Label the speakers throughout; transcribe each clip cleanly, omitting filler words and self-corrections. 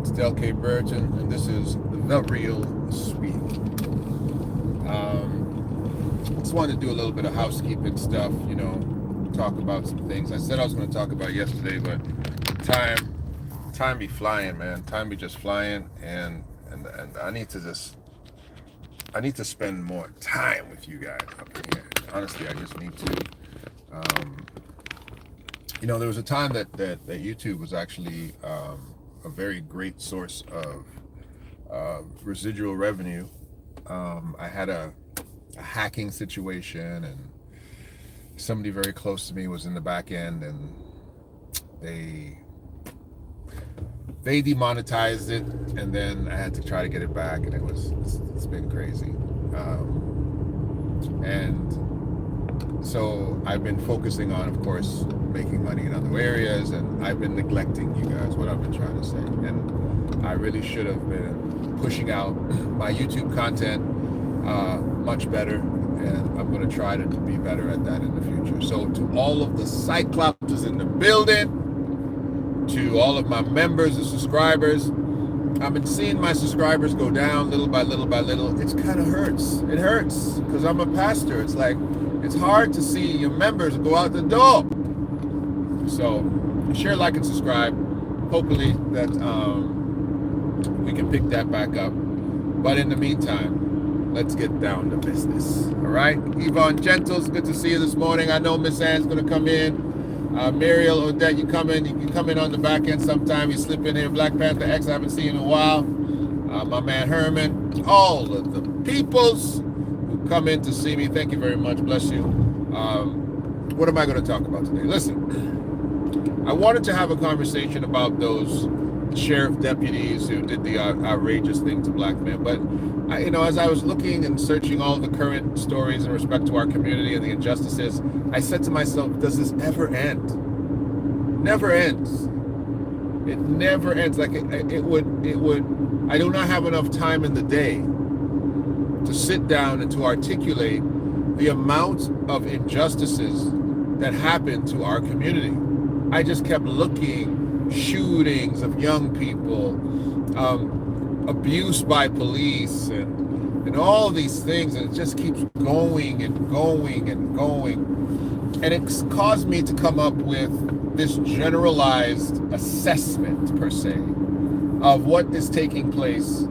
Speaker 1: It's Del K. Burton, and this is The Real Sweet. Just wanted to do a little bit of housekeeping stuff, talk about some things. I said I was going to talk about yesterday, but time be flying, man. Time be just flying, and I need to spend more time with you guys up in here. Honestly, I just need to. There was a time that YouTube was actually a very great source of residual revenue. I had a hacking situation, and somebody very close to me was in the back end, and they demonetized it, and then I had to try to get it back, and it's been crazy. And so I've been focusing on, of course, making money in other areas, and I've been neglecting you guys, what I've been trying to say. And I really should have been pushing out my YouTube content much better, and I'm going to try to be better at that in the future. So to all of the Cyclops in the building, to all of my members and subscribers, I've been seeing my subscribers go down little by little by little. It kind of hurts. It hurts because I'm a pastor. It's like, it's hard to see your members go out the door. So share, like, and subscribe. Hopefully that we can pick that back up. But in the meantime, let's get down to business. All right, Yvonne Gentles, good to see you this morning. I know Miss Ann's going to come in. Muriel, Odette, you come in. You can come in on the back end sometime. You slip in here. Black Panther X, I haven't seen in a while. My man Herman, all of the peoples who come in to see me, thank you very much. Bless you. What am I going to talk about today? Listen, I wanted to have a conversation about those sheriff deputies who did the outrageous thing to black men. But as I was looking and searching all the current stories in respect to our community and the injustices, I said to myself, does this ever end? Never ends. It never ends. Like it would. I do not have enough time in the day to sit down and to articulate the amount of injustices that happen to our community. I just kept looking, shootings of young people, abuse by police, and all these things, and it just keeps going and going and going. And it's caused me to come up with this generalized assessment, per se, of what is taking place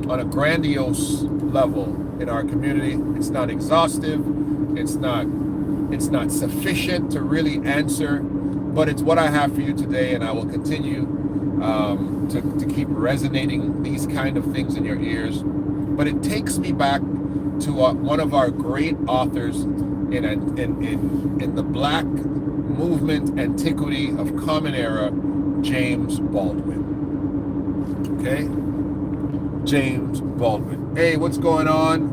Speaker 1: on a grandiose level in our community. It's not exhaustive, it's not sufficient to really answer, but it's what I have for you today, and I will continue to keep resonating these kind of things in your ears. But it takes me back to one of our great authors in the Black movement antiquity of Common Era, James Baldwin. Okay? James Baldwin. Hey, what's going on?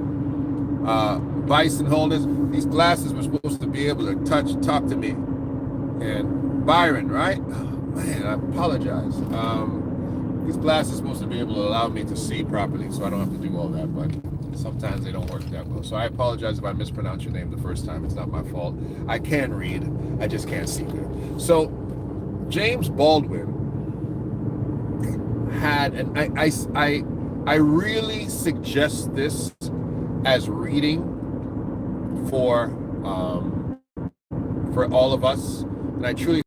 Speaker 1: Bison holders. These glasses were supposed to be able to talk to me. And Byron, right? Oh, man, I apologize. These glasses are supposed to be able to allow me to see properly, so I don't have to do all that, but sometimes they don't work that well. So I apologize if I mispronounce your name the first time. It's not my fault. I can read, I just can't see good. So James Baldwin had, and I really suggest this as reading for all of us, and I truly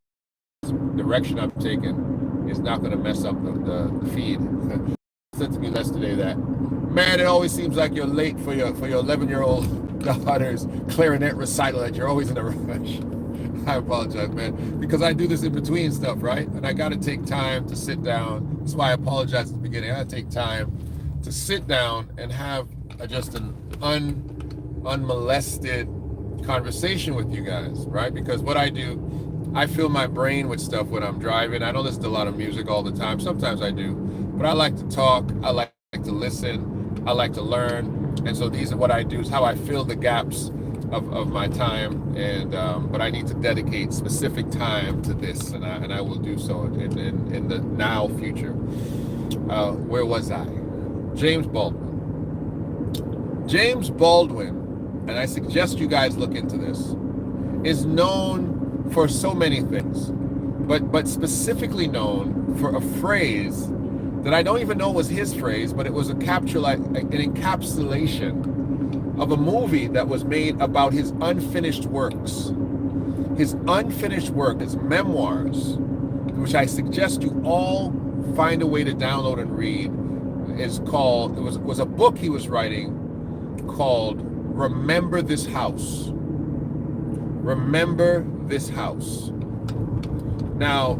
Speaker 1: direction I've taken is not going to mess up the feed. Said to me yesterday that, man, it always seems like you're late for your 11-year-old daughter's clarinet recital, that you're always in a rush. I apologize, man, because I do this in between stuff, right? And I got to take time to sit down. That's why I apologize at the beginning. I got to take time to sit down and have just an unmolested conversation with you guys, right? Because what I do, I fill my brain with stuff when I'm driving. I don't listen to a lot of music all the time. Sometimes I do, but I like to talk. I like to listen. I like to learn. And so these are what I do, is how I fill the gaps of my time. And but I need to dedicate specific time to this, and I will do so in the now future. Where was I? James Baldwin. James Baldwin, and I suggest you guys look into this, is known for so many things, but specifically known for a phrase that I don't even know was his phrase, but it was an encapsulation of a movie that was made about his unfinished works. His unfinished work, his memoirs, which I suggest you all find a way to download and read, was a book he was writing called Remember This House. Remember This House. Now,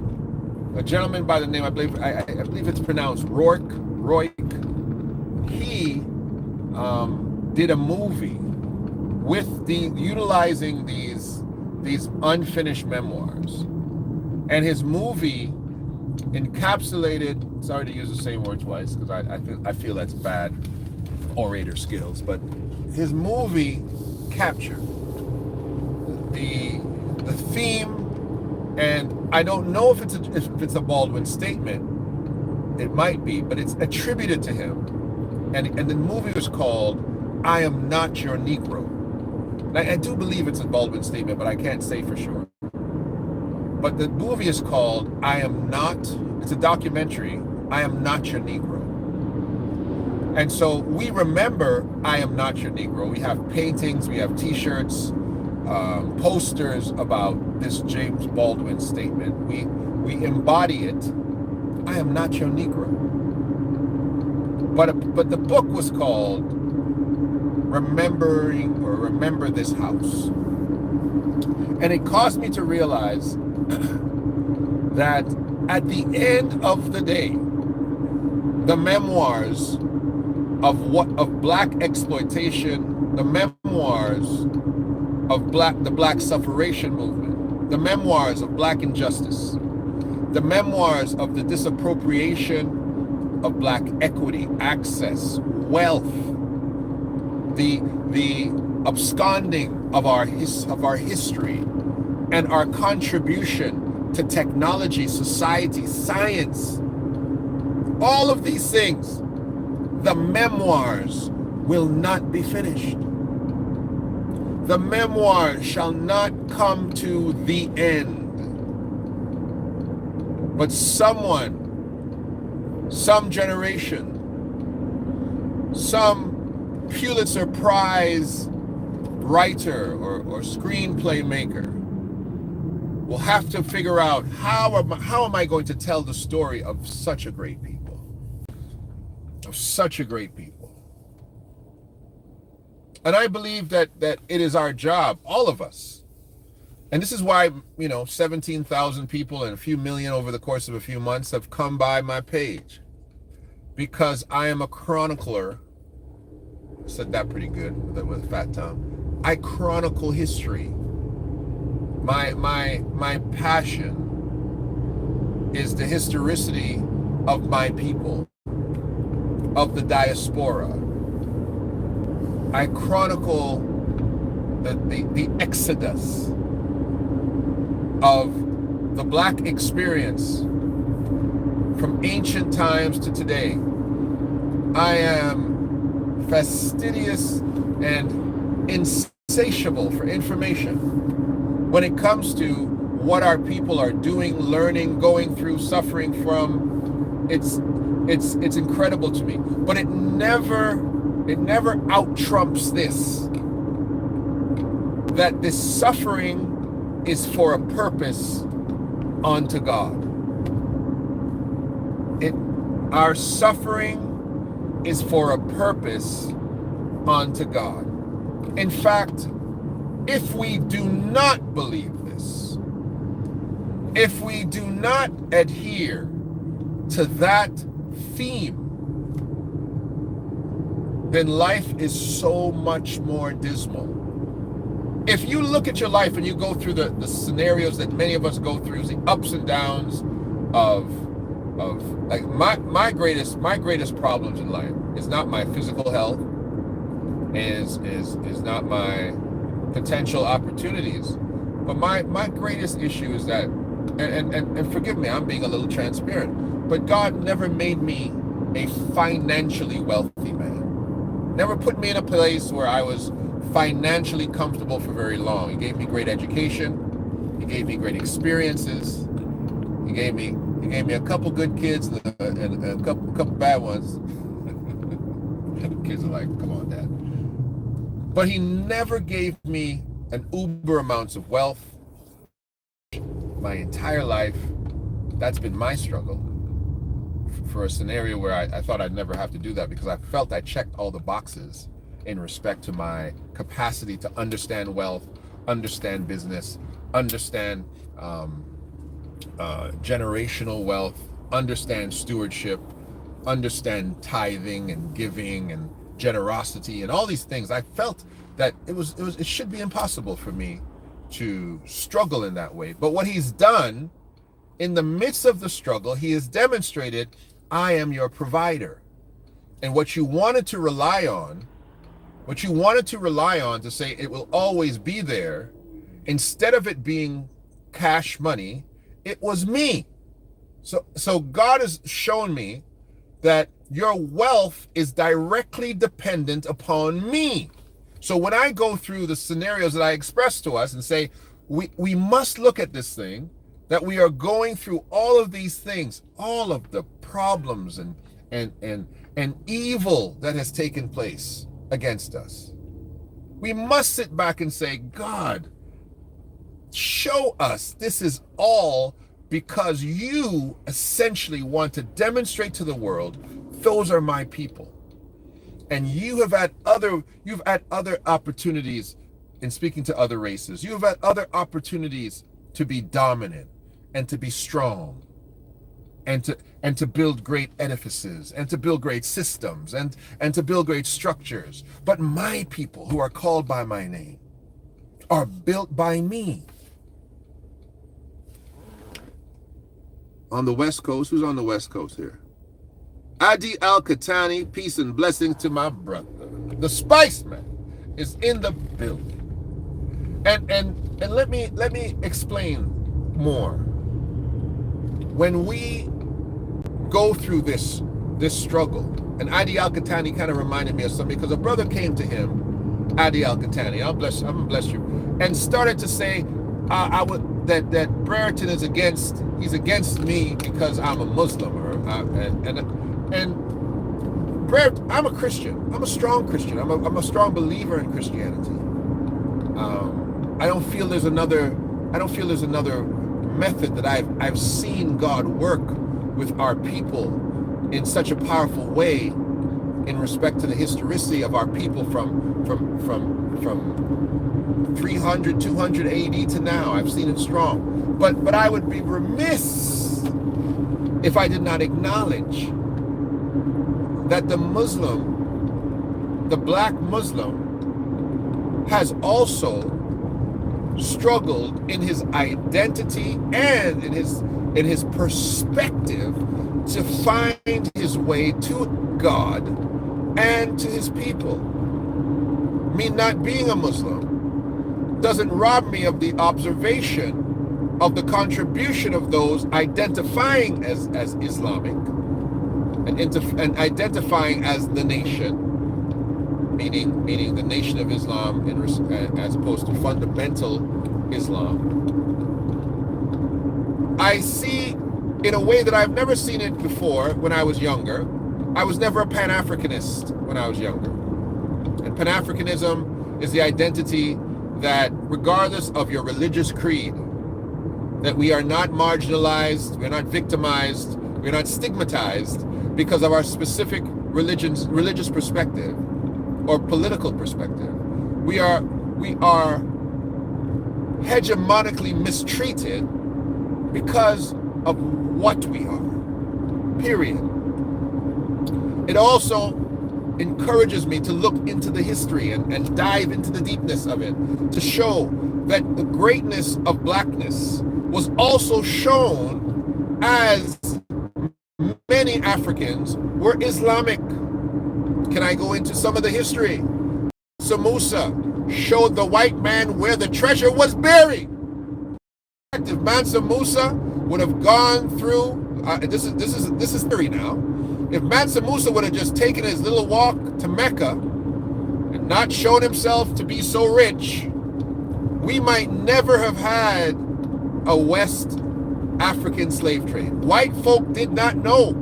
Speaker 1: a gentleman by the name, I believe it's pronounced Roik, he did a movie with utilizing these unfinished memoirs. And his movie encapsulated, sorry to use the same word twice because I feel that's bad orator skills, but his movie captured the theme, and I don't know if it's a Baldwin statement. It might be, but it's attributed to him. And the movie was called I Am Not Your Negro. I do believe it's a Baldwin statement, but I can't say for sure. But the movie is called it's a documentary, I Am Not Your Negro. And so we remember I Am Not Your Negro. We have paintings, we have t-shirts, posters about this James Baldwin statement. We embody it. I am not your Negro. But the book was called Remember This House. And it caused me to realize that at the end of the day, the memoirs of black exploitation, the memoirs of the black suffragation movement, the memoirs of black injustice, the memoirs of the disappropriation of black equity, access, wealth, the absconding of our history and our contribution to technology, society, science, all of these things, the memoirs will not be finished. The memoir shall not come to the end. But someone, some generation, some Pulitzer Prize writer or screenplay maker will have to figure out how am I going to tell the story of such a great people, of such a great people. And I believe that it is our job, all of us. And this is why, 17,000 people and a few million over the course of a few months have come by my page. Because I am a chronicler. I said that pretty good with a fat tongue. I chronicle history. My passion is the historicity of my people, of the diaspora. I chronicle the exodus of the black experience from ancient times to today. I am fastidious and insatiable for information when it comes to what our people are doing, learning, going through, suffering from. It's incredible to me. But it never out-trumps this, that this suffering is for a purpose unto God. Our suffering is for a purpose unto God. In fact, if we do not believe this, if we do not adhere to that theme, then life is so much more dismal. If you look at your life and you go through the scenarios that many of us go through, the ups and downs of like my greatest problems in life is not my physical health, is not my potential opportunities, but my greatest issue is that, and forgive me, I'm being a little transparent, but God never made me a financially wealthy man. Never put me in a place where I was financially comfortable for very long. He gave me great education. He gave me great experiences. He gave me He gave me a couple good kids and a couple bad ones. And the kids are like, come on, Dad. But he never gave me an uber amounts of wealth. My entire life, that's been my struggle for a scenario where I thought I'd never have to do that, because I felt I checked all the boxes in respect to my capacity to understand wealth, understand business, understand generational wealth, understand stewardship, understand tithing and giving and generosity and all these things. I felt that it should be impossible for me to struggle in that way. But what he's done in the midst of the struggle, he has demonstrated, I am your provider. And what you wanted to rely on to say it will always be there, instead of it being cash money, it was me. So God has shown me that your wealth is directly dependent upon me. So when I go through the scenarios that I express to us and say, we must look at this thing, that we are going through all of these things, all of the problems and evil that has taken place against us. We must sit back and say, God, show us this is all because you essentially want to demonstrate to the world, those are my people. And you've had other opportunities in speaking to other races. You've had other opportunities to be dominant and to be strong and to build great edifices and to build great systems and to build great structures. But my people who are called by my name are built by me. On the West Coast, who's on the West Coast here? Adi Al-Katani, peace and blessings to my brother. The Spice Man is in the building. And let me explain more. When we go through this struggle, and Adi Al-Katani kind of reminded me of something, because a brother came to him, Adi Al-Katani, I'm gonna bless you, and started to say, that Brereton is against me because I'm a Muslim, and Brereton, I'm a Christian. I'm a strong Christian. I'm a strong believer in Christianity. I don't feel there's another method that I've seen God work with our people in such a powerful way in respect to the historicity of our people from 300, 200 AD to now. I've seen it strong. But I would be remiss if I did not acknowledge that the black Muslim, has also struggled in his identity and in his perspective to find his way to God and to his people. Me not being a Muslim doesn't rob me of the observation of the contribution of those identifying as Islamic and identifying as the nation, meaning the nation of Islam as opposed to fundamental Islam. I see in a way that I've never seen it before when I was younger. I was never a Pan-Africanist when I was younger. And Pan-Africanism is the identity that, regardless of your religious creed, that we are not marginalized, we're not victimized, we're not stigmatized because of our specific religious perspective or political perspective. We are hegemonically mistreated because of what we are, period. It also encourages me to look into the history and dive into the deepness of it, to show that the greatness of blackness was also shown as many Africans were Islamic. Can I go into some of the history? Musa showed the white man where the treasure was buried. If Mansa Musa would have gone through, this is theory now. If Mansa Musa would have just taken his little walk to Mecca and not shown himself to be so rich, we might never have had a West African slave trade. White folk did not know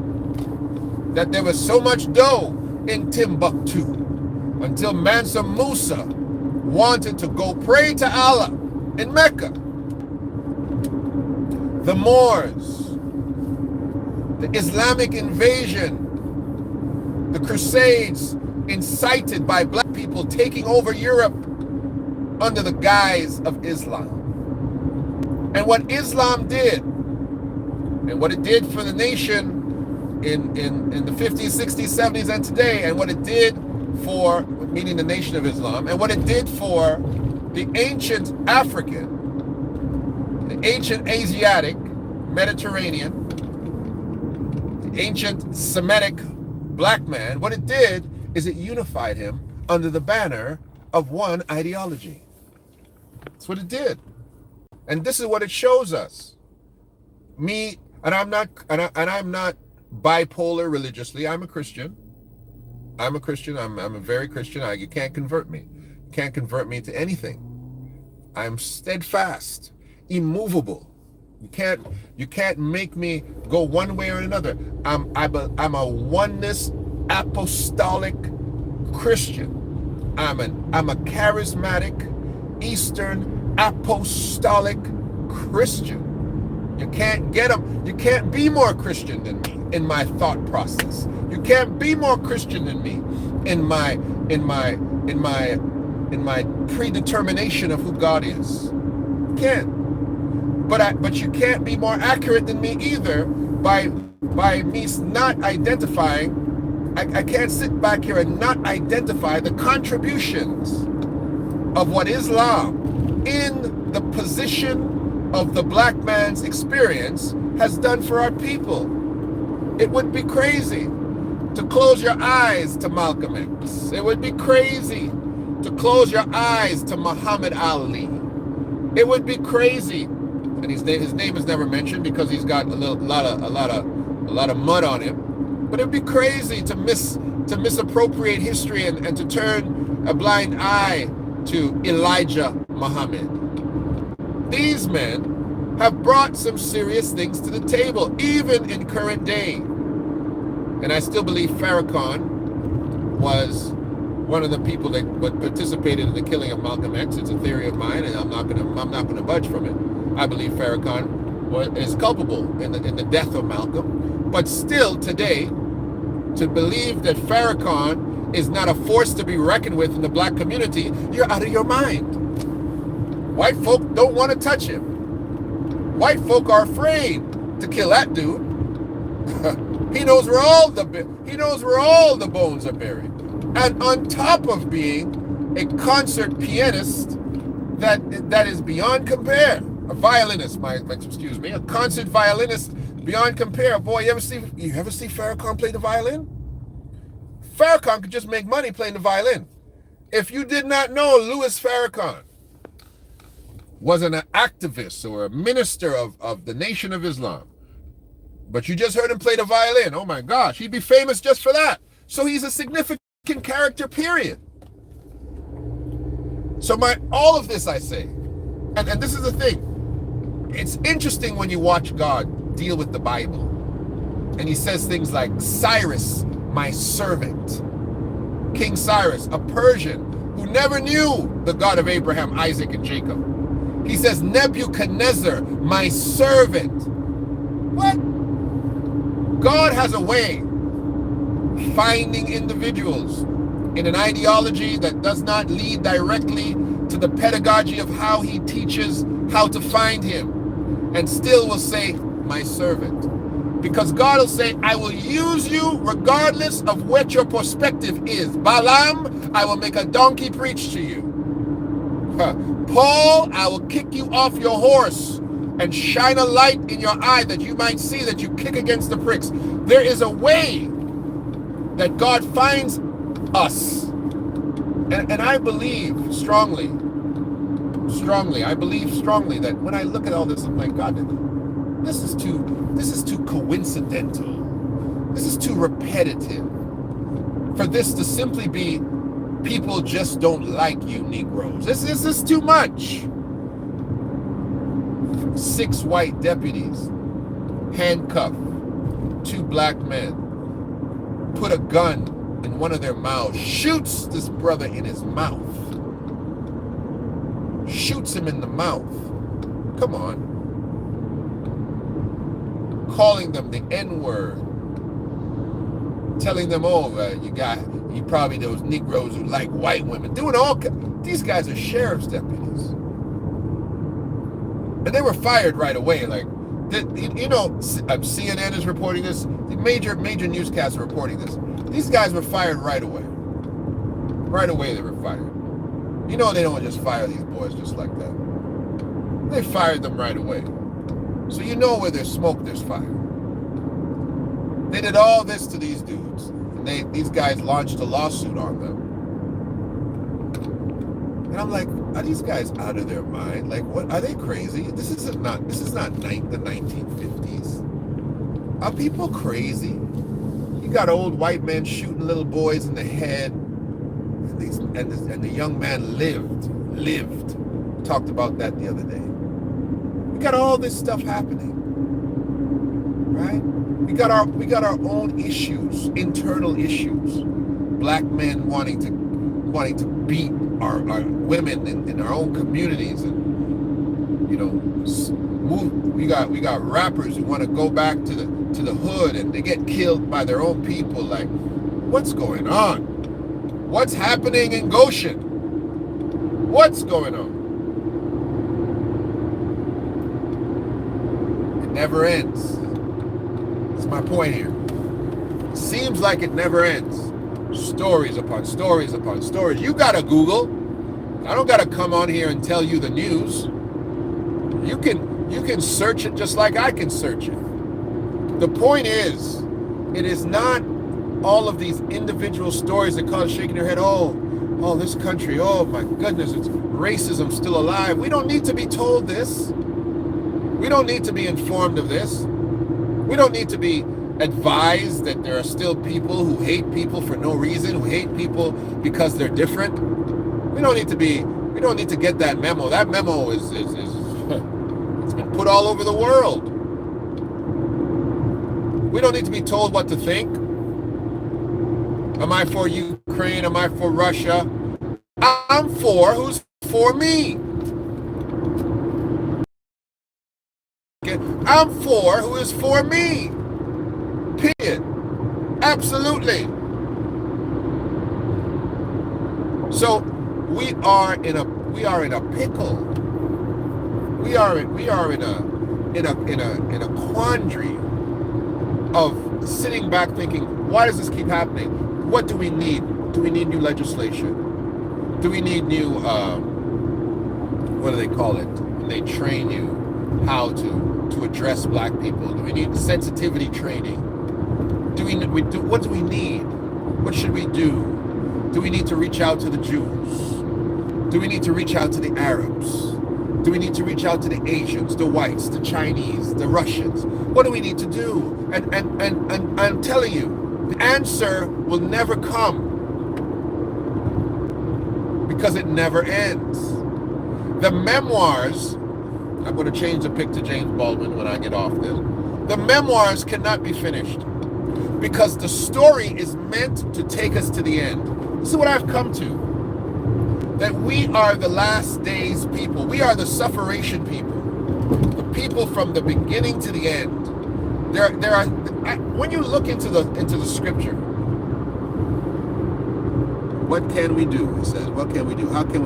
Speaker 1: that there was so much dough in Timbuktu until Mansa Musa wanted to go pray to Allah in Mecca. The Moors, the Islamic invasion, the Crusades incited by black people taking over Europe under the guise of Islam. And what Islam did, and what it did for the nation in the 50s, 60s, 70s, and today, and what it did for, meaning the Nation of Islam, and what it did for the ancient African, the ancient Asiatic, Mediterranean, the ancient Semitic black man, what it did is it unified him under the banner of one ideology. That's what it did. And this is what it shows us. Me, and I'm not bipolar religiously. I'm a Christian. I'm a very Christian. You can't convert me. You can't convert me to anything. I'm steadfast, immovable. You can't make me go one way or another. I'm a oneness apostolic Christian. I'm a charismatic Eastern apostolic Christian. You can't get them. You can't be more Christian than me in my thought process. You can't be more Christian than me in my predetermination of who God is. You can't. But you can't be more accurate than me either by me not identifying. I can't sit back here and not identify the contributions of what Islam in the position of the black man's experience has done for our people. It would be crazy to close your eyes to Malcolm X. It would be crazy to close your eyes to Muhammad Ali. It would be crazy, and his name is never mentioned because he's got a lot of mud on him. But it'd be crazy to misappropriate history and to turn a blind eye to Elijah Muhammad. These men have brought some serious things to the table, even in current day. And I still believe Farrakhan was one of the people that participated in the killing of Malcolm X. It's a theory of mine, and I'm not gonna budge from it. I believe Farrakhan is culpable in the death of Malcolm. But still today, to believe that Farrakhan is not a force to be reckoned with in the black community, you're out of your mind. White folk don't want to touch him. White folk are afraid to kill that dude. He knows where all the bones are buried. And on top of being a concert pianist that is beyond compare, a violinist, a concert violinist beyond compare. Boy, you ever see Farrakhan play the violin? Farrakhan could just make money playing the violin. If you did not know, Louis Farrakhan was an activist or a minister of the Nation of Islam, but you just heard him play the violin. Oh my gosh, he'd be famous just for that. So he's a significant character, period. So all of this I say, and this is the thing, it's interesting when you watch God deal with the Bible, and he says things like, Cyrus, my servant. King Cyrus, a Persian who never knew the God of Abraham, Isaac, and Jacob. He says, Nebuchadnezzar, my servant. What? God has a way of finding individuals in an ideology that does not lead directly to the pedagogy of how he teaches how to find him, and still will say, my servant. Because God will say, I will use you regardless of what your perspective is. Balaam, I will make a donkey preach to you. Paul, I will kick you off your horse and shine a light in your eye that you might see that you kick against the pricks. There is a way that God finds us. And I believe strongly that when I look at all this, I'm like, God, this is too coincidental. This is too repetitive for this to simply be people just don't like you Negroes. This is too much. 6 white deputies handcuff two black men, put a gun in one of their mouths, shoots this brother in his mouth, shoots him in the mouth. Come on. Calling them the N-word, telling them, oh, you probably those Negroes who like white women, doing all. These guys are sheriff's deputies, and they were fired right away. Like, CNN is reporting this. The major newscasts are reporting this. These guys were fired right away. Right away they were fired. They don't just fire these boys just like that. They fired them right away. So where there's smoke, there's fire. They did all this to these dudes. And these guys launched a lawsuit on them. And I'm like, are these guys out of their mind? Like, what? Are they crazy? This is not the 1950s. Are people crazy? You got old white men shooting little boys in the head. And the young man lived. Talked about that the other day. We got all this stuff happening, right? We got our own issues, internal issues. Black men wanting to beat our women in our own communities, and move. We got rappers who want to go back to the hood, and they get killed by their own people. Like, what's going on? What's happening in Goshen? What's going on? It never ends. That's my point here. It seems like it never ends. Stories upon stories upon stories. You gotta Google. I don't gotta come on here and tell you the news. You can search it just like I can search it. The point is, it is not all of these individual stories that cause shaking your head. Oh, this country, oh my goodness, it's racism still alive. We don't need to be told this. We don't need to be informed of this. We don't need to be advised that there are still people who hate people for no reason, who hate people because they're different. We don't need to get that memo. That memo is it's been put all over the world. We don't need to be told what to think. Am I for Ukraine? Am I for Russia? I'm for who's for me. I'm for who is for me. Period. Absolutely. So we are in a pickle. We are in a quandary of sitting back thinking, why does this keep happening? What do we need? Do we need new legislation? Do we need new, what do they call it? When they train you how to address black people. Do we need sensitivity training? What do we need? What should we do? Do we need to reach out to the Jews? Do we need to reach out to the Arabs? Do we need to reach out to the Asians, the whites, the Chinese, the Russians? What do we need to do? And I'm telling you, the answer will never come because it never ends. The memoirs, I'm going to change the pic to James Baldwin when I get off this. The memoirs cannot be finished because the story is meant to take us to the end. This is what I've come to. That we are the last days people. We are the sufferation people. The people from the beginning to the end. There are when you look into the scripture, what can we do? It says, what can we do? How can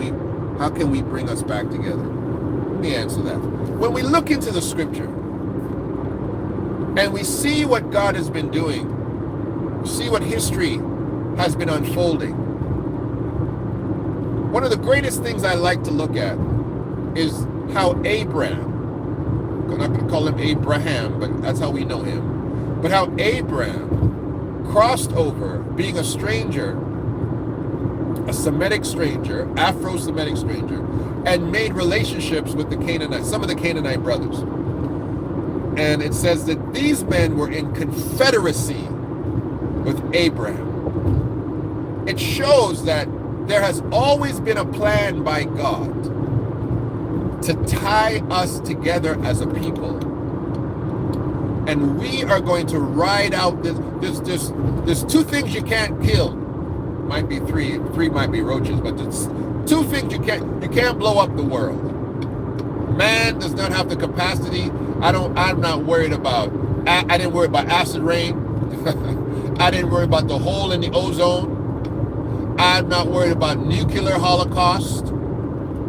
Speaker 1: we bring us back together? Let me answer that. When we look into the scripture and we see what God has been doing, we see what history has been unfolding. One of the greatest things I like to look at is how Abraham, I'm not going to call him Abraham, but that's how we know him, but how Abraham crossed over, being a stranger, a Semitic stranger, Afro-Semitic stranger, and made relationships with the Canaanites, some of the Canaanite brothers. And it says that these men were in confederacy with Abraham. It shows that there has always been a plan by God to tie us together as a people. And we are going to ride out this. There's two things you can't kill. Might be three. Three might be roaches, but there's two things you can't blow up the world. Man does not have the capacity. I'm not worried about. I didn't worry about acid rain. I didn't worry about the hole in the ozone. I'm not worried about nuclear holocaust.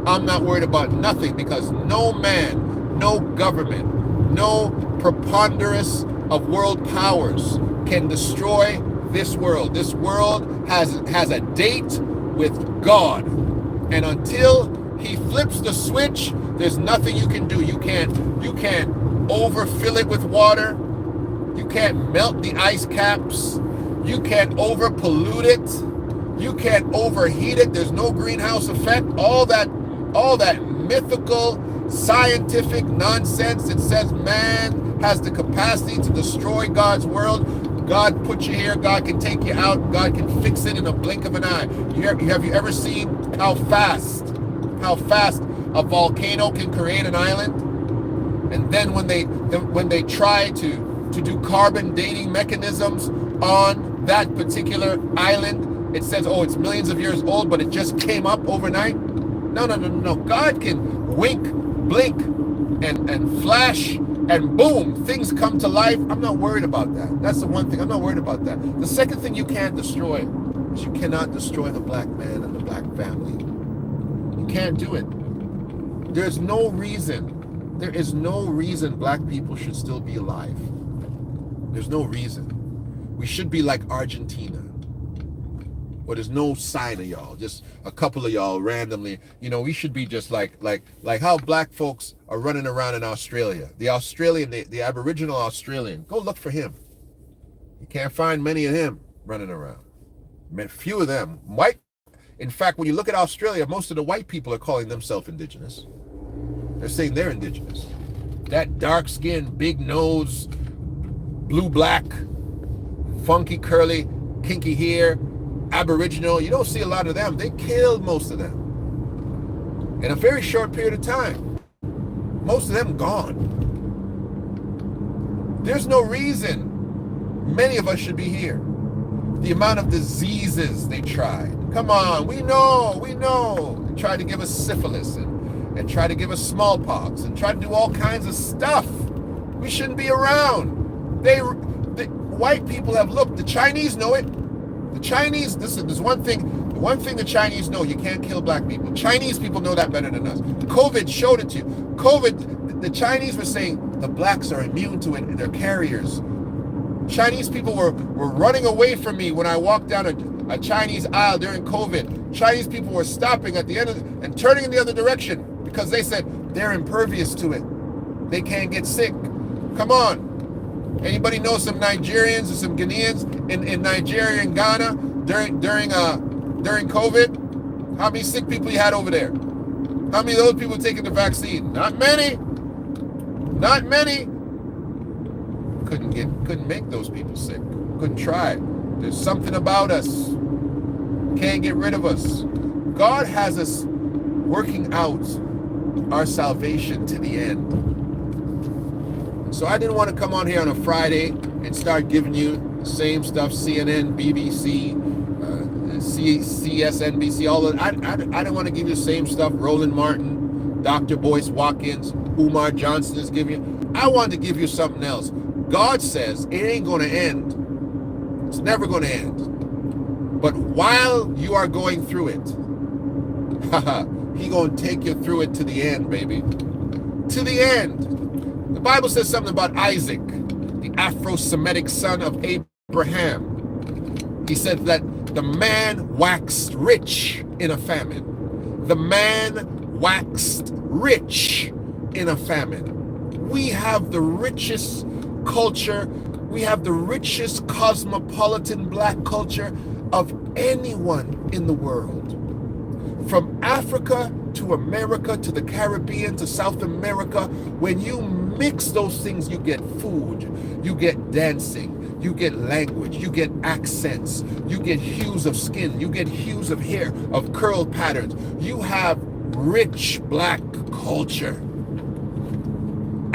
Speaker 1: I'm not worried about nothing, because no man, no government, no preponderance of world powers can destroy this world. This world has a date with God. And until he flips the switch, there's nothing you can do. You can't overfill it with water. You can't melt the ice caps. You can't over pollute it. You can't overheat it. There's no greenhouse effect. All that mythical scientific nonsense that says man has the capacity to destroy God's world. God put you here. God can take you out. God can fix it in a blink of an eye. Have you ever seen how fast a volcano can create an island? And then when they try to do carbon dating mechanisms on that particular island, it says, oh, it's millions of years old, but it just came up overnight. No. God can wink, blink, and flash, and boom, things come to life. I'm not worried about that. That's the one thing. I'm not worried about that. The second thing you can't destroy is you cannot destroy the black man and the black family. You can't do it. There is no reason black people should still be alive. There's no reason. We should be like Argentina, where there's no sign of y'all, just a couple of y'all randomly. We should be just like how black folks are running around in Australia. The Aboriginal Australian, go look for him. You can't find many of him running around. Few of them. White. In fact, when you look at Australia, most of the white people are calling themselves indigenous. They're saying they're indigenous. That dark skin, big nose, blue black, funky curly, kinky hair, Aboriginal, you don't see a lot of them. They killed most of them in a very short period of time. Most of them gone. There's no reason many of us should be here. The amount of diseases they tried. Come on, we know. They tried to give us syphilis and try to give us smallpox and try to do all kinds of stuff. We shouldn't be around. The white people have looked. The Chinese know it. The Chinese, there's one thing. The one thing the Chinese know, you can't kill black people. Chinese people know that better than us. COVID showed it to you. COVID, the Chinese were saying the blacks are immune to it and they're carriers. Chinese people were running away from me when I walked down a Chinese aisle during COVID. Chinese people were stopping at the end and turning in the other direction because they said they're impervious to it. They can't get sick. Come on. Anybody know some Nigerians or some Ghanaians in Nigeria and Ghana during COVID? How many sick people you had over there? How many of those people taking the vaccine? Not many. Not many. Couldn't make those people sick. Couldn't try. There's something about us. Can't get rid of us. God has us working out our salvation to the end. So I didn't want to come on here on a Friday and start giving you the same stuff, CNN, BBC, CSNBC, all of that. I didn't want to give you the same stuff Roland Martin, Dr. Boyce Watkins, Umar Johnson is giving you. I wanted to give you something else. God says it ain't going to end. It's never going to end. But while you are going through it, He going to take you through it to the end, baby. To the end. The Bible says something about Isaac, the Afro-Semitic son of Abraham. He said that the man waxed rich in a famine. The man waxed rich in a famine. We have the richest culture. We have the richest cosmopolitan black culture of anyone in the world. From Africa to America to the Caribbean to South America, when you mix those things, you get food, you get dancing, you get language, you get accents, you get hues of skin, you get hues of hair, of curl patterns. You have rich black culture.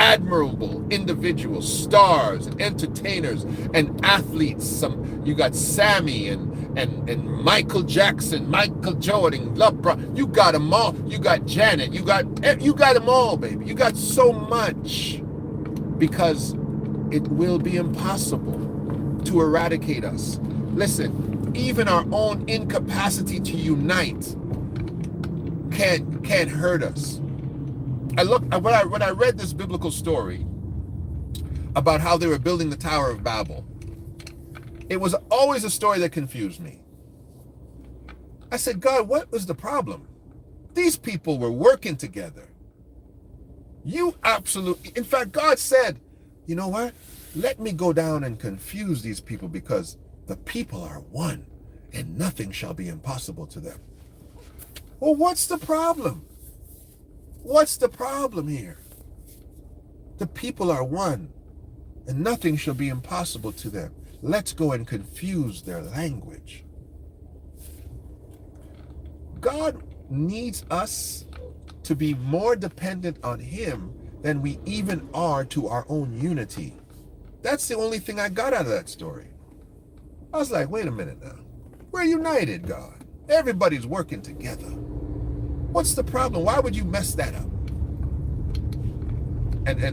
Speaker 1: admirable individuals, stars and entertainers and athletes. You got Sammy and Michael Jackson, Michael Jordan, LeBron. You got them all. You got Janet. You got them all, baby. You got so much, because it will be impossible to eradicate us. Listen, even our own incapacity to unite can't hurt us. When I read this biblical story about how they were building the Tower of Babel, it was always a story that confused me. I said, God, what was the problem? These people were working together. In fact, God said, you know what? Let me go down and confuse these people, because the people are one and nothing shall be impossible to them. Well, what's the problem? What's the problem here? The people are one and nothing shall be impossible to them. Let's go and confuse their language. God needs us to be more dependent on him than we even are to our own unity. That's the only thing I got out of that story. I was like, wait a minute now. We're united, God. Everybody's working together. What's the problem? Why would you mess that up? And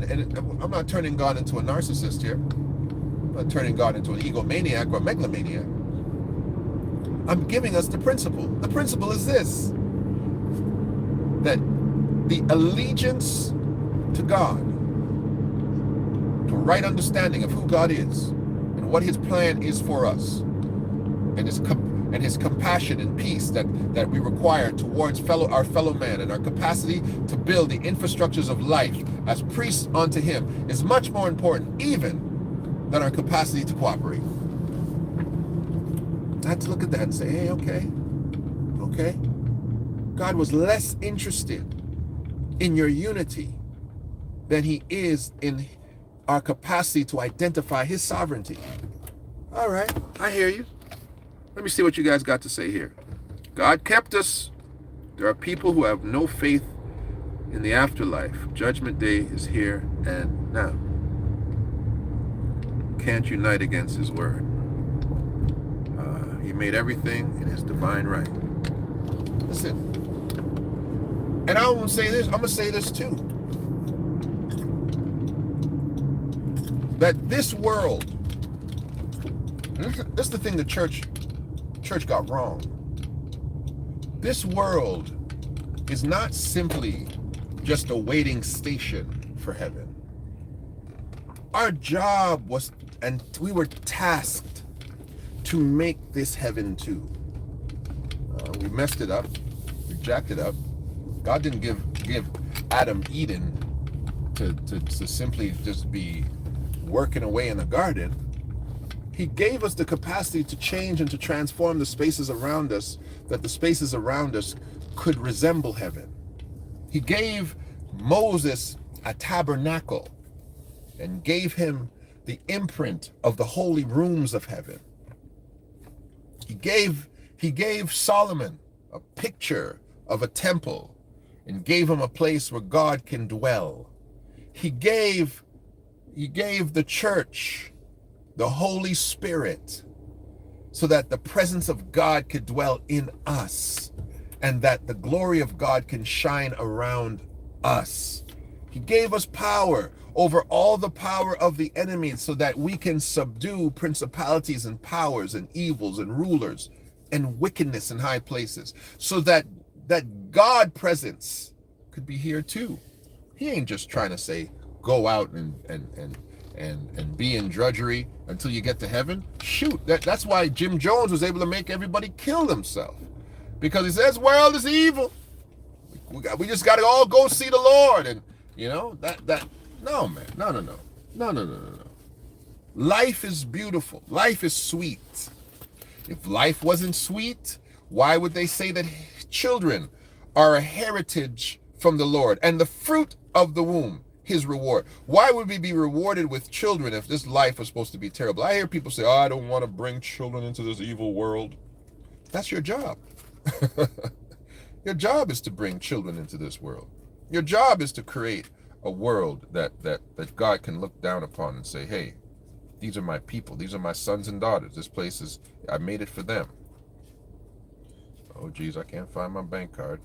Speaker 1: I'm not turning God into a narcissist here. I'm not turning God into an egomaniac or a megalomaniac. I'm giving us the principle. The principle is this: that the allegiance to God, to a right understanding of who God is and what his plan is for us, and his compassion and peace that we require towards our fellow man, and our capacity to build the infrastructures of life as priests unto him, is much more important even than our capacity to cooperate. I had to look at that and say, hey, okay. God was less interested in your unity than he is in our capacity to identify his sovereignty. All right, I hear you. Let me see what you guys got to say here. God kept us. There are people who have no faith in the afterlife. Judgment Day is here and now. Can't unite against his word. He made everything in his divine right. Listen, and I'm going to say this too. That this world, this is the thing the church got wrong. This world is not simply just a waiting station for heaven. Our job was, and we were tasked to make this heaven too. We messed it up. We jacked it up. God didn't give Adam Eden to simply just be working away in the garden. He gave us the capacity to change and to transform the spaces around us, that the spaces around us could resemble heaven. He gave Moses a tabernacle and gave him the imprint of the holy rooms of heaven. He gave Solomon a picture of a temple and gave him a place where God can dwell. He gave the church the Holy Spirit so that the presence of God could dwell in us and that the glory of God can shine around us. He gave us power over all the power of the enemy so that we can subdue principalities and powers and evils and rulers and wickedness in high places, so that God presence could be here too. He ain't just trying to say, go out and be in drudgery until you get to heaven. Shoot, that's why Jim Jones was able to make everybody kill themselves, because he says world is evil. We just got to all go see the Lord, and no, man, no. Life is beautiful. Life is sweet. If life wasn't sweet, why would they say that children are a heritage from the Lord and the fruit of the womb, his reward? Why would we be rewarded with children if this life was supposed to be terrible? I hear people say, I don't want to bring children into this evil world. That's your job. Your job is to bring children into this world. Your job is to create a world that God can look down upon and say, hey, these are my people. These are my sons and daughters. This place is, I made it for them. Oh, geez, I can't find my bank card.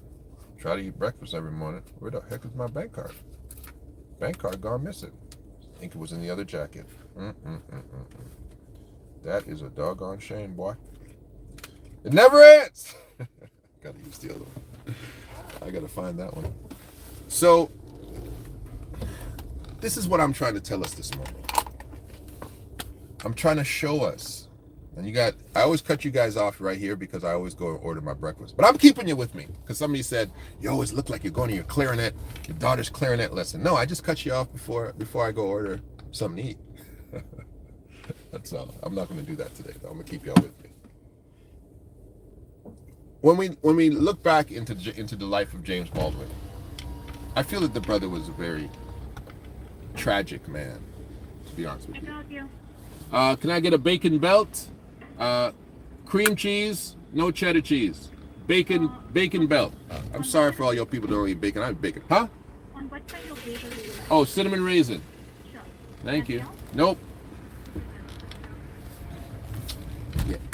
Speaker 1: Try to eat breakfast every morning. Where the heck is my bank card? Bank card gone missing. I think it was in the other jacket. That is a doggone shame, boy. It never ends. Gotta use the other one. I gotta find that one. So, this is what I'm trying to tell us this morning. I'm trying to show us. And I always cut you guys off right here because I always go and order my breakfast. But I'm keeping you with me because somebody said, you always look like you're going to your clarinet, your daughter's clarinet lesson. No, I just cut you off before I go order something to eat. That's all. I'm not going to do that today, though. I'm going to keep y'all with me. When we look back into the life of James Baldwin, I feel that the brother was a very tragic man, to be honest with you. Can I get a bacon belt? Cream cheese, no cheddar cheese. Bacon belt. I'm sorry for all your people who don't eat bacon. I eat bacon. Huh?
Speaker 2: On what kind of bacon?
Speaker 1: Oh, cinnamon raisin.
Speaker 2: Sure.
Speaker 1: Thank you. Nope.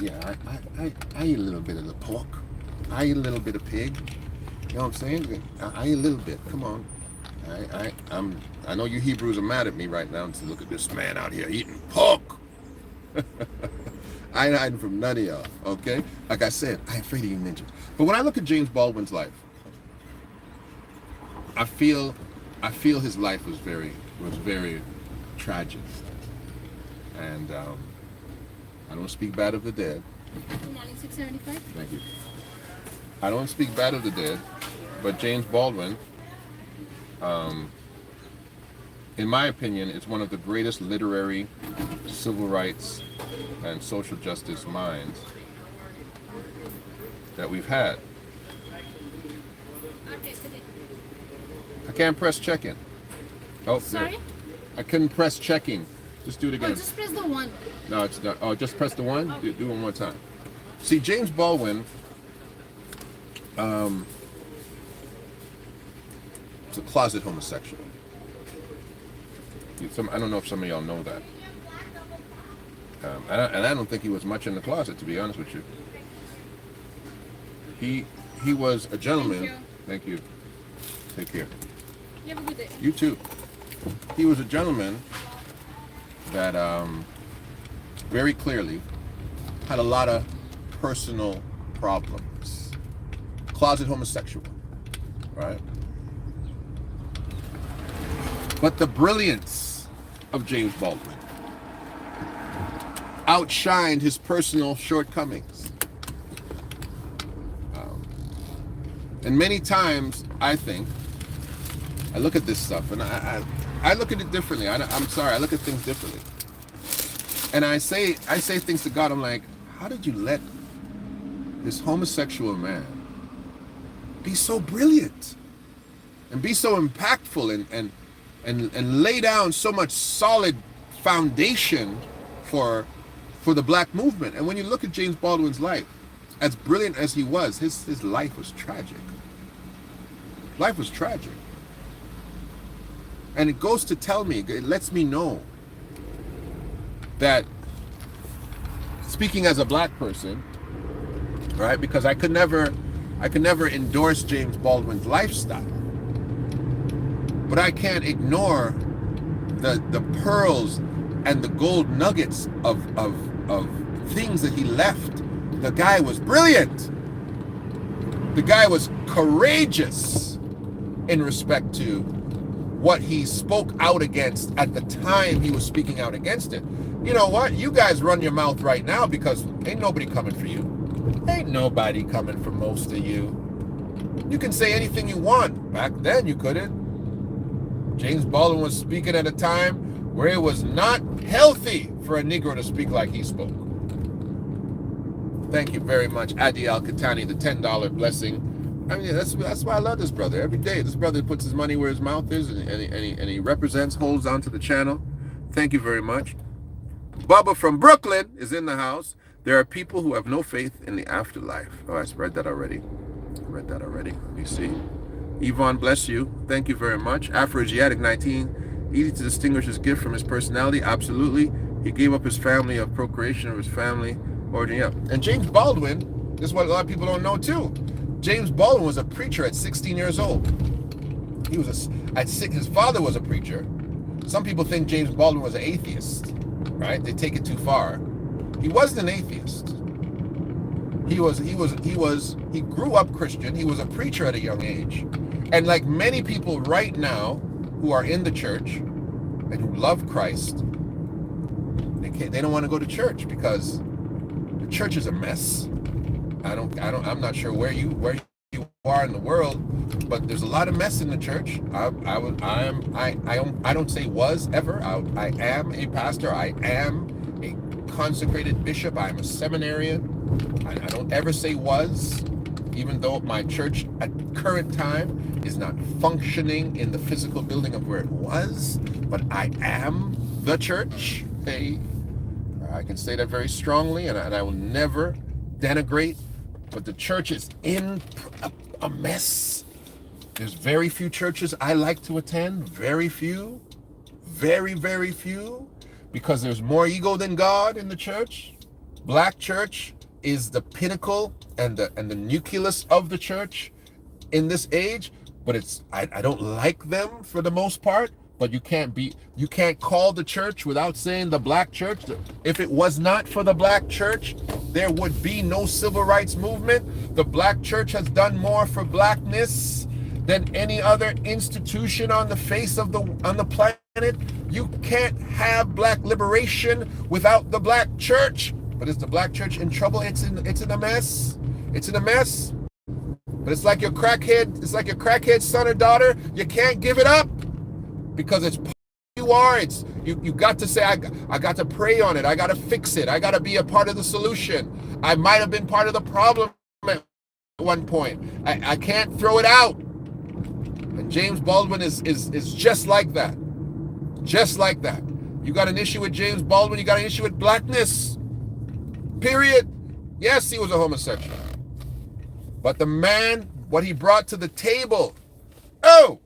Speaker 1: Yeah. I eat a little bit of the pork. I eat a little bit of pig. You know what I'm saying? I eat a little bit. Come on. I know you Hebrews are mad at me right now and say, look at this man out here eating pork. I ain't hiding from none of y'all, okay? Like I said, I ain't afraid of you ninjas. But when I look at James Baldwin's life, I feel his life was very tragic. And I don't speak bad of the dead.
Speaker 2: Good morning, 675.
Speaker 1: Thank you. I don't speak bad of the dead, but James Baldwin, in my opinion, is one of the greatest literary, civil rights, and social justice minds that we've had. I can't press check-in. Oh,
Speaker 2: sorry?
Speaker 1: there. I couldn't press check-in. Just do it again.
Speaker 2: Oh, just press the one.
Speaker 1: No, it's not. Oh, just press the one? Do it one more time. See, James Baldwin, is a closet homosexual. I don't know if some of y'all know that. And I don't think he was much in the closet, to be honest with you. He was a gentleman. Thank you. Take care.
Speaker 2: You have a good day.
Speaker 1: You too. He was a gentleman that very clearly had a lot of personal problems. Closet homosexual, right? But the brilliance of James Baldwin outshined his personal shortcomings. And many times, I think, I look at this stuff and I look at it differently. I'm sorry, I look at things differently. And I say things to God, I'm like, how did you let this homosexual man be so brilliant and be so impactful and lay down so much solid foundation for the black movement? And when you look at James Baldwin's life, as brilliant as he was, his life was tragic. Life was tragic. And it goes to tell me, it lets me know that, speaking as a black person, right, because I could never endorse James Baldwin's lifestyle, but I can't ignore the pearls and the gold nuggets of things that he left. The guy was brilliant. The guy was courageous in respect to what he spoke out against at the time he was speaking out against it. You know what? You guys run your mouth right now because ain't nobody coming for you. Ain't nobody coming for most of you. You can say anything you want. Back then you couldn't. James Baldwin was speaking at a time where it was not healthy for a Negro to speak like he spoke. Thank you very much, Adi Al-Katani, the $10 blessing. I mean, that's why I love this brother. Every day, this brother puts his money where his mouth is, and he represents, holds onto the channel. Thank you very much. Bubba from Brooklyn is in the house. There are people who have no faith in the afterlife. Oh, I read that already. Let me see. Yvonne, bless you. Thank you very much. Afroasiatic 19. Easy to distinguish his gift from his personality. Absolutely. He gave up his family of procreation of his family origin. Yeah. And James Baldwin, this is what a lot of people don't know too. James Baldwin was a preacher at 16 years old. He was his father was a preacher. Some people think James Baldwin was an atheist, right? They take it too far. He wasn't an atheist. He grew up Christian. He was a preacher at a young age. And like many people right now who are in the church and who love Christ, they don't want to go to church because the church is a mess. I'm not sure where you are in the world, but there's a lot of mess in the church. I don't say was ever. I am a pastor. I am a consecrated bishop. I'm a seminarian. I don't ever say was, even though my church at current time is not functioning in the physical building of where it was, but I am the church. Hey, I can say that very strongly, and I will never denigrate, but the church is in a mess. There's very few churches I like to attend, very few, very, very few, because there's more ego than God in the church. Black church is the pinnacle and the nucleus of the church in this age, but I don't like them for the most part. But you can't call the church without saying the black church. If it was not for the black church, there would be no civil rights movement. The black church has done more for blackness than any other institution on the face of on the planet. You can't have black liberation without the black church. But is the black church in trouble? It's in a mess. It's in a mess. But it's like your crackhead son or daughter. You can't give it up because it's who you are. It's you got to say, I got to pray on it. I got to fix it. I got to be a part of the solution. I might have been part of the problem at one point. I can't throw it out. And James Baldwin is just like that. Just like that. You got an issue with James Baldwin, you got an issue with blackness. Period. Yes, he was a homosexual. But the man, what he brought to the table. Oh!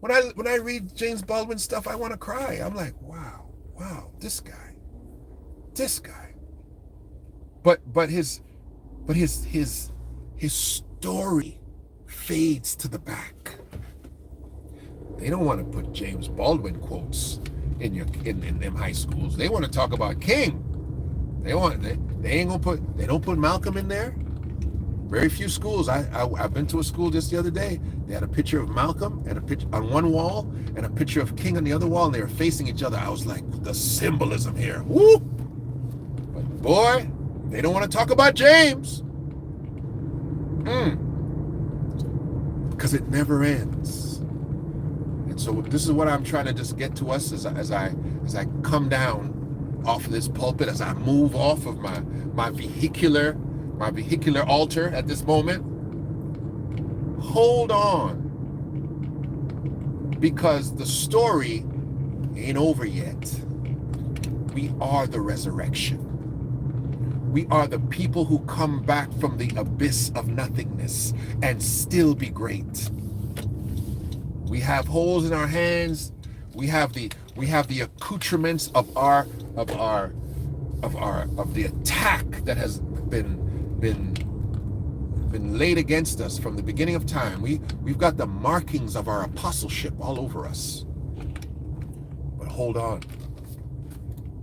Speaker 1: When I read James Baldwin stuff, I want to cry. I'm like, wow, this guy. But his story fades to the back. They don't want to put James Baldwin quotes in them high schools. They want to talk about King. They don't put Malcolm in there. Very few schools. I've been to a school just the other day. They had a picture of Malcolm and a picture on one wall and a picture of King on the other wall, and they were facing each other. I was like, the symbolism here. Woo! But boy, they don't want to talk about James. Because it never ends. And so this is what I'm trying to just get to us as I come down off of this pulpit, as I move off of my vehicular altar at this moment. Hold on, because the story ain't over yet. We are the resurrection. We are the people who come back from the abyss of nothingness and still be great. We have holes in our hands. We have the accoutrements of the attack that has been laid against us from the beginning of time. We've got the markings of our apostleship all over us. But hold on,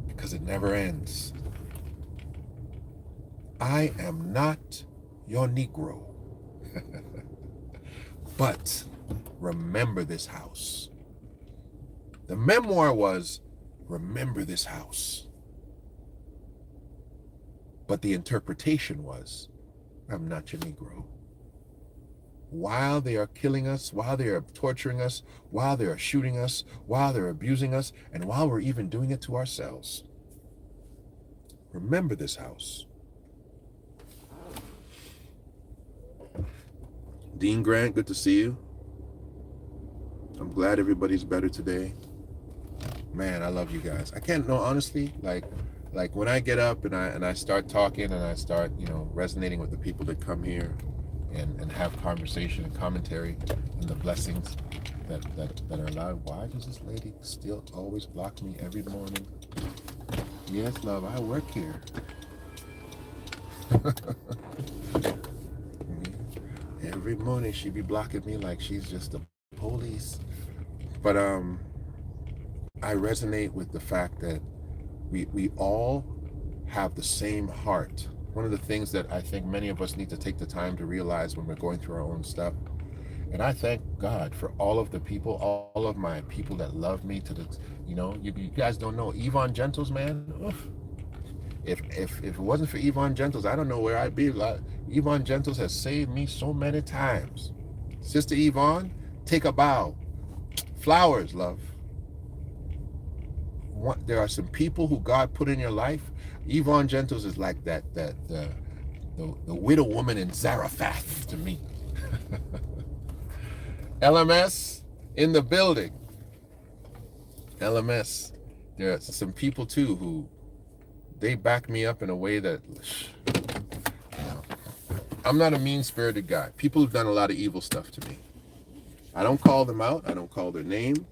Speaker 1: because it never ends. I am not your Negro. But remember this house. The memoir was, remember this house. But the interpretation was, I'm not your Negro. While they are killing us, while they are torturing us, while they are shooting us, while they're abusing us, and while we're even doing it to ourselves, remember this house. Dean Grant, good to see you. I'm glad everybody's better today. Man, I love you guys. I can't know, honestly, like when I get up and I start talking and I start, resonating with the people that come here, and have conversation and commentary and the blessings that are allowed. Why does this lady still always block me every morning? Yes, love, I work here. Every morning she be blocking me like she's just the police. But I resonate with the fact that we all have the same heart. One of the things that I think many of us need to take the time to realize when we're going through our own stuff, and I thank God for all of the people, all of my people that love me to the, you guys don't know, Yvonne Gentles, man. Oof. If it wasn't for Yvonne Gentles, I don't know where I'd be. Like, Yvonne Gentles has saved me so many times. Sister Yvonne, take a bow. Flowers, love. There are some people who God put in your life. Yvonne Gentles is like the widow woman in Zarephath to me. LMS in the building. LMS. There are some people too who they back me up in a way that, I'm not a mean-spirited guy. People have done a lot of evil stuff to me. I don't call them out. I don't call their name.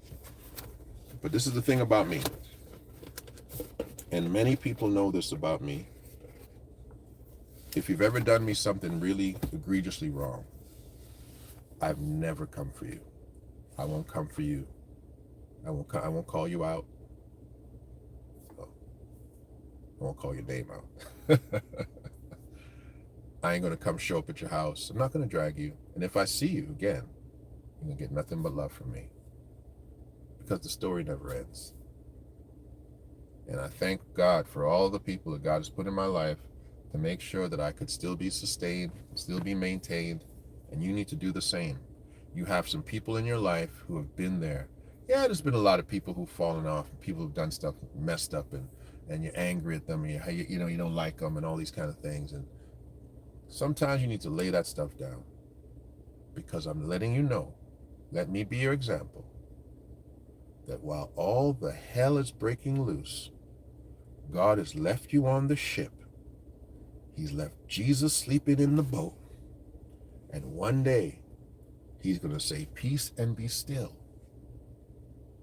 Speaker 1: But this is the thing about me. And many people know this about me. If you've ever done me something really egregiously wrong, I've never come for you. I won't come for you. I won't call you out. I won't call your name out. I ain't going to come show up at your house. I'm not going to drag you. And if I see you again, you're going to get nothing but love from me. Because the story never ends. And I thank God for all the people that God has put in my life to make sure that I could still be sustained, still be maintained. And you need to do the same. You have some people in your life who have been there. Yeah, there's been a lot of people who've fallen off, people who've done stuff messed up, and you're angry at them, and you don't like them, and all these kind of things. And sometimes you need to lay that stuff down, because I'm letting you know, let me be your example, that while all the hell is breaking loose, God has left you on the ship. He's left Jesus sleeping in the boat. And one day, he's going to say, peace and be still.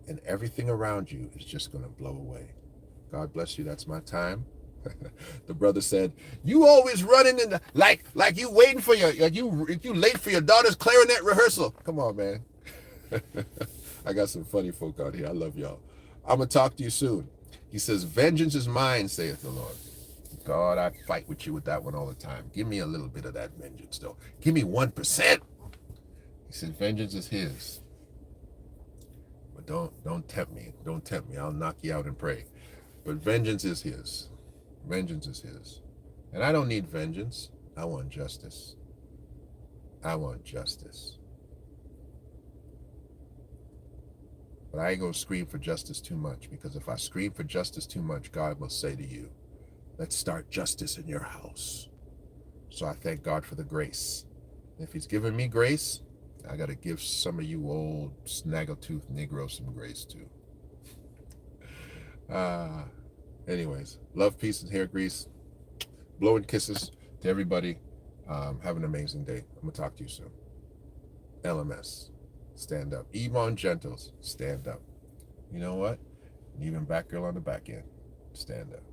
Speaker 1: And everything around you is just going to blow away. God bless you. That's my time. The brother said, you always running in the, like you waiting for you late for your daughter's clarinet rehearsal. Come on, man. I got some funny folk out here. I love y'all. I'm going to talk to you soon. He says, vengeance is mine, saith the Lord. God, I fight with you with that one all the time. Give me a little bit of that vengeance, though. Give me 1%. He said, vengeance is his. But don't tempt me. Don't tempt me. I'll knock you out and pray. But vengeance is his. Vengeance is his. And I don't need vengeance. I want justice. I want justice. But I ain't going to scream for justice too much, because if I scream for justice too much, God will say to you, let's start justice in your house. So I thank God for the grace. If he's given me grace, I got to give some of you old snaggletooth Negroes some grace too. Anyways, love, peace, and hair grease. Blowing kisses to everybody. Have an amazing day. I'm going to talk to you soon. LMS. Stand up. Yvonne Gentles, stand up. You know what? And even Batgirl on the back end, stand up.